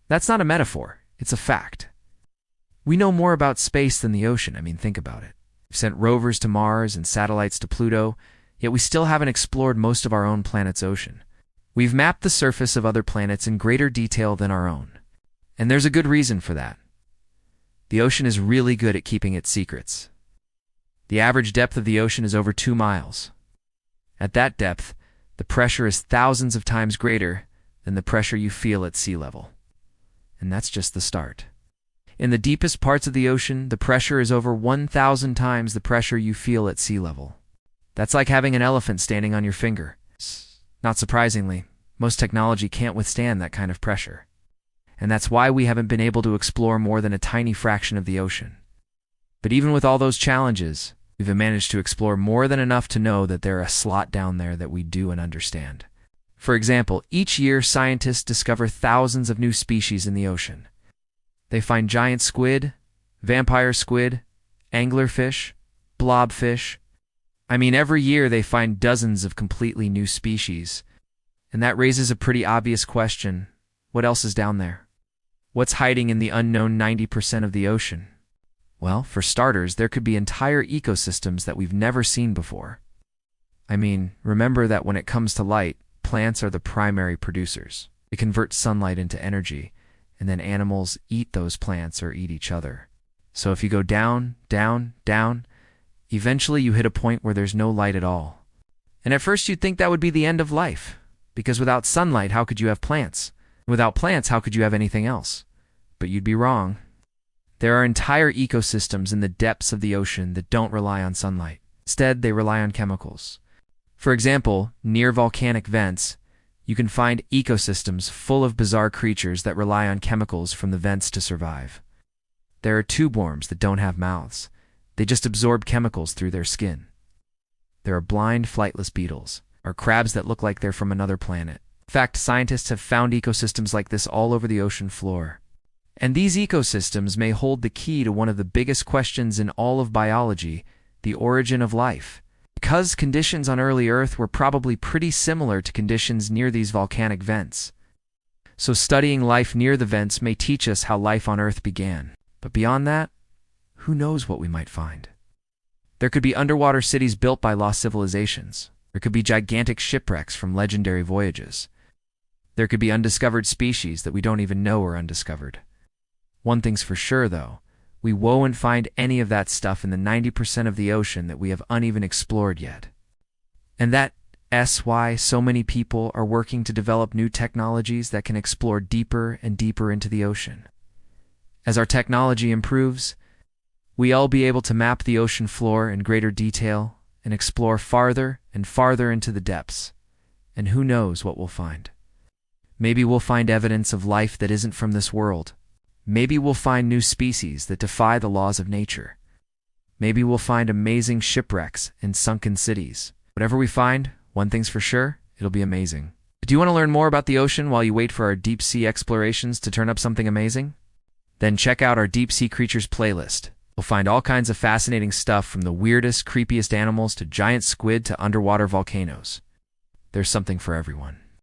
That's not a metaphor, it's a fact. We know more about space than the ocean. I mean, think about it. We've sent rovers to Mars and satellites to Pluto, yet we still haven't explored most of our own planet's ocean. We've mapped the surface of other planets in greater detail than our own. And there's a good reason for that. The ocean is really good at keeping its secrets. The average depth of the ocean is over 2 miles. At that depth, the pressure is thousands of times greater than the pressure you feel at sea level. And that's just the start. In the deepest parts of the ocean, the pressure is over 1,000 times the pressure you feel at sea level. That's like having an elephant standing on your finger. Not surprisingly, most technology can't withstand that kind of pressure. And that's why we haven't been able to explore more than a tiny fraction of the ocean. But even with all those challenges, we've managed to explore more than enough to know that there's a slot down there that we do and understand. For example, each year scientists discover thousands of new species in the ocean. They find giant squid, vampire squid, anglerfish, blobfish. I mean, every year they find dozens of completely new species. And that raises a pretty obvious question. What else is down there? What's hiding in the unknown 90% of the ocean? Well, for starters, there could be entire ecosystems that we've never seen before. I mean, remember that when it comes to light, plants are the primary producers. They convert sunlight into energy, and then animals eat those plants or eat each other. So if you go down, down, down, eventually you hit a point where there's no light at all. And at first you'd think that would be the end of life, because without sunlight, how could you have plants? Without plants, how could you have anything else? But you'd be wrong. There are entire ecosystems in the depths of the ocean that don't rely on sunlight. Instead, they rely on chemicals. For example, near volcanic vents, you can find ecosystems full of bizarre creatures that rely on chemicals from the vents to survive. There are tube worms that don't have mouths. They just absorb chemicals through their skin. There are blind, flightless beetles, or crabs that look like they're from another planet. In fact, scientists have found ecosystems like this all over the ocean floor. And these ecosystems may hold the key to one of the biggest questions in all of biology, the origin of life. Because conditions on early Earth were probably pretty similar to conditions near these volcanic vents. So studying life near the vents may teach us how life on Earth began. But beyond that, who knows what we might find? There could be underwater cities built by lost civilizations. There could be gigantic shipwrecks from legendary voyages. There could be undiscovered species that we don't even know are undiscovered. One thing's for sure, though. We won't find any of that stuff in the 90% of the ocean that we have uneven explored yet. And that's why so many people are working to develop new technologies that can explore deeper and deeper into the ocean. As our technology improves, we'll be able to map the ocean floor in greater detail and explore farther and farther into the depths. And who knows what we'll find. Maybe we'll find evidence of life that isn't from this world. Maybe we'll find new species that defy the laws of nature. Maybe we'll find amazing shipwrecks and sunken cities. Whatever we find, one thing's for sure, it'll be amazing. Do you want to learn more about the ocean while you wait for our deep sea explorations to turn up something amazing? Then check out our Deep Sea Creatures playlist. You'll find all kinds of fascinating stuff from the weirdest, creepiest animals to giant squid to underwater volcanoes. There's something for everyone.